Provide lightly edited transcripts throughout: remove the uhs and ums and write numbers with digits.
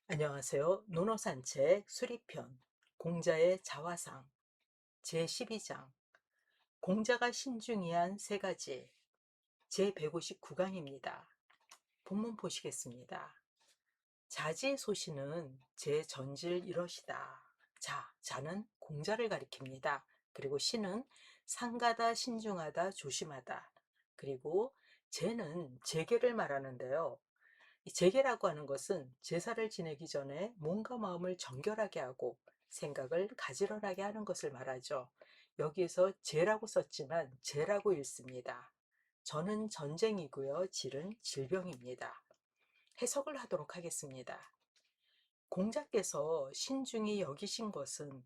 안녕하세요. 논어산책 수리편 공자의 자화상 제12장 공자가 신중히 한 세 가지 제159강입니다. 본문 보시겠습니다. 자지소신은 제 전질 이러시다. 자는 공자를 가리킵니다. 그리고 신은 상가다, 신중하다, 조심하다. 그리고 제는 제계를 말하는데요. 이 제계라고 하는 것은 제사를 지내기 전에 몸과 마음을 정결하게 하고 생각을 가지런하게 하는 것을 말하죠. 여기에서 제라고 썼지만 제라고 읽습니다. 저는 전쟁이고요. 질은 질병입니다. 해석을 하도록 하겠습니다. 공자께서 신중히 여기신 것은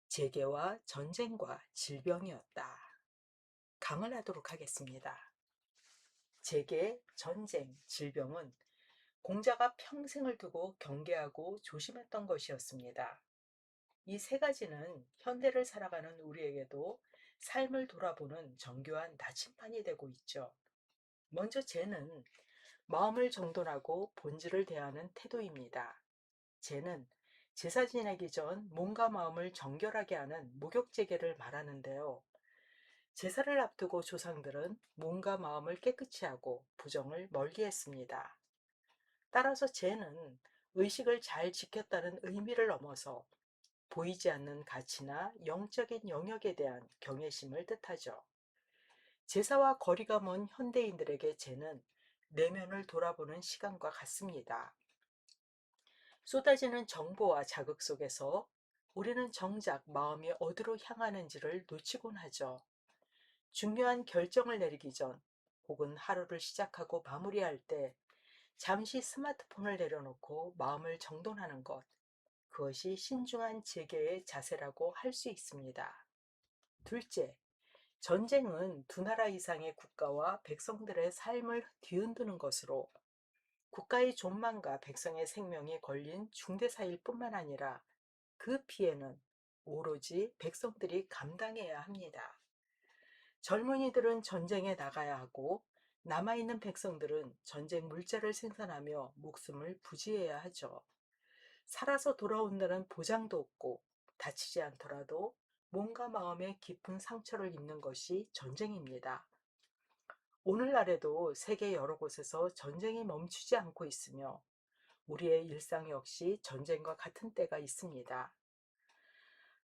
재계와 전쟁과 질병이었다. 강을 하도록 하겠습니다. 재계, 전쟁, 질병은 공자가 평생을 두고 경계하고 조심했던 것이었습니다. 이 세 가지는 현대를 살아가는 우리에게도 삶을 돌아보는 정교한 나침반이 되고 있죠. 먼저 재는 마음을 정돈하고 본질을 대하는 태도입니다. 재는 제사 지내기 전 몸과 마음을 정결하게 하는 목욕제계를 말하는데요. 제사를 앞두고 조상들은 몸과 마음을 깨끗이 하고 부정을 멀리 했습니다. 따라서 재는 의식을 잘 지켰다는 의미를 넘어서 보이지 않는 가치나 영적인 영역에 대한 경외심을 뜻하죠. 제사와 거리가 먼 현대인들에게 재는 내면을 돌아보는 시간과 같습니다. 쏟아지는 정보와 자극 속에서 우리는 정작 마음이 어디로 향하는지를 놓치곤 하죠. 중요한 결정을 내리기 전 혹은 하루를 시작하고 마무리할 때 잠시 스마트폰을 내려놓고 마음을 정돈하는 것, 그것이 신중한 재계의 자세라고 할 수 있습니다. 둘째, 전쟁은 두 나라 이상의 국가와 백성들의 삶을 뒤흔드는 것으로 국가의 존망과 백성의 생명이 걸린 중대사일 뿐만 아니라 그 피해는 오로지 백성들이 감당해야 합니다. 젊은이들은 전쟁에 나가야 하고 남아있는 백성들은 전쟁 물자를 생산하며 목숨을 부지해야 하죠. 살아서 돌아온다는 보장도 없고 다치지 않더라도 몸과 마음에 깊은 상처를 입는 것이 전쟁입니다. 오늘날에도 세계 여러 곳에서 전쟁이 멈추지 않고 있으며 우리의 일상 역시 전쟁과 같은 때가 있습니다.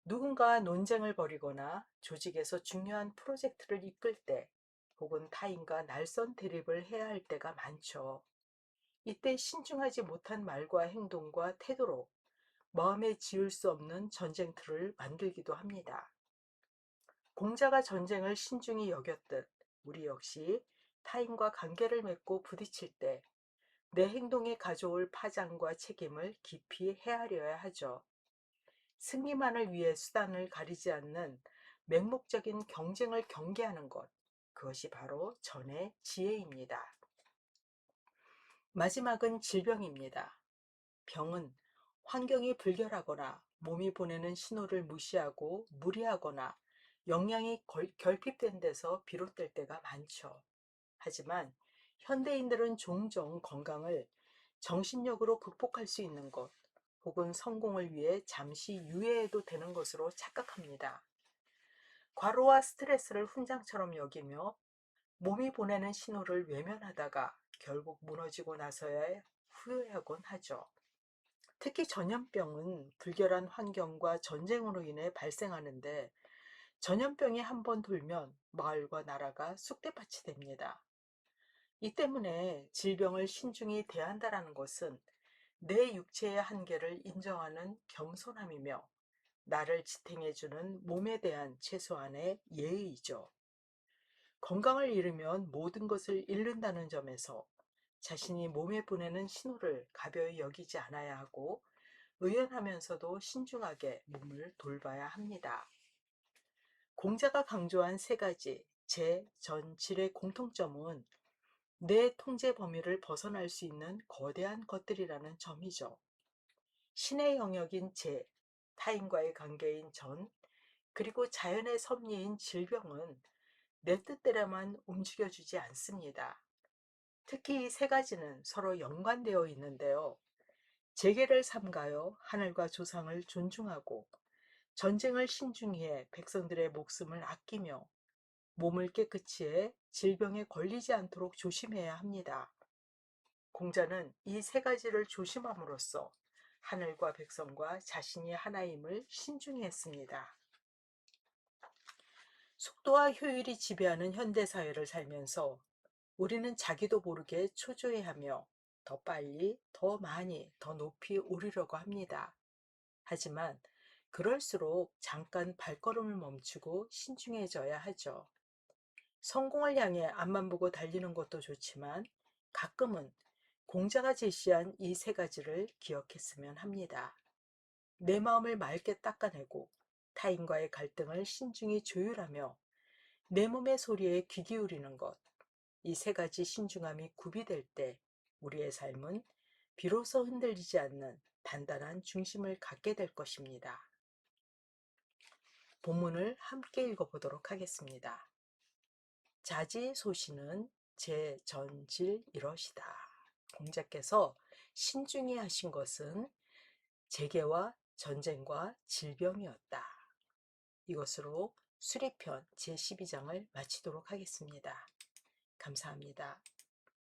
누군가 논쟁을 벌이거나 조직에서 중요한 프로젝트를 이끌 때 혹은 타인과 날선 대립을 해야 할 때가 많죠. 이때 신중하지 못한 말과 행동과 태도로 마음에 지울 수 없는 전쟁터를 만들기도 합니다. 공자가 전쟁을 신중히 여겼듯 우리 역시 타인과 관계를 맺고 부딪힐 때 내 행동이 가져올 파장과 책임을 깊이 헤아려야 하죠. 승리만을 위해 수단을 가리지 않는 맹목적인 경쟁을 경계하는 것, 그것이 바로 전의 지혜입니다. 마지막은 질병입니다. 병은 환경이 불결하거나 몸이 보내는 신호를 무시하고 무리하거나 영양이 결핍된 데서 비롯될 때가 많죠. 하지만 현대인들은 종종 건강을 정신력으로 극복할 수 있는 것 혹은 성공을 위해 잠시 유예해도 되는 것으로 착각합니다. 과로와 스트레스를 훈장처럼 여기며 몸이 보내는 신호를 외면하다가 결국 무너지고 나서야 후회하곤 하죠. 특히 전염병은 불결한 환경과 전쟁으로 인해 발생하는데 전염병이 한번 돌면 마을과 나라가 쑥대밭이 됩니다. 이 때문에 질병을 신중히 대한다라는 것은 내 육체의 한계를 인정하는 겸손함이며 나를 지탱해주는 몸에 대한 최소한의 예의이죠. 건강을 잃으면 모든 것을 잃는다는 점에서 자신이 몸에 보내는 신호를 가벼이 여기지 않아야 하고 의연하면서도 신중하게 몸을 돌봐야 합니다. 공자가 강조한 세 가지 재, 전, 질의 공통점은 내 통제 범위를 벗어날 수 있는 거대한 것들이라는 점이죠. 신의 영역인 재, 타인과의 관계인 전, 그리고 자연의 섭리인 질병은 내 뜻대로만 움직여주지 않습니다. 특히 이 세 가지는 서로 연관되어 있는데요. 재계를 삼가요 하늘과 조상을 존중하고 전쟁을 신중히 해 백성들의 목숨을 아끼며 몸을 깨끗이 해 질병에 걸리지 않도록 조심해야 합니다. 공자는 이 세 가지를 조심함으로써 하늘과 백성과 자신이 하나임을 신중히 했습니다. 속도와 효율이 지배하는 현대사회를 살면서 우리는 자기도 모르게 초조해하며 더 빨리, 더 많이, 더 높이 오르려고 합니다. 하지만 그럴수록 잠깐 발걸음을 멈추고 신중해져야 하죠. 성공을 향해 앞만 보고 달리는 것도 좋지만 가끔은 공자가 제시한 이 세 가지를 기억했으면 합니다. 내 마음을 맑게 닦아내고 타인과의 갈등을 신중히 조율하며 내 몸의 소리에 귀 기울이는 것. 이 세 가지 신중함이 구비될 때 우리의 삶은 비로소 흔들리지 않는 단단한 중심을 갖게 될 것입니다. 본문을 함께 읽어보도록 하겠습니다. 자지소신은 제전질 이러시다. 공자께서 신중히 하신 것은 재계와 전쟁과 질병이었다. 이것으로 수리편 제12장을 마치도록 하겠습니다. 감사합니다.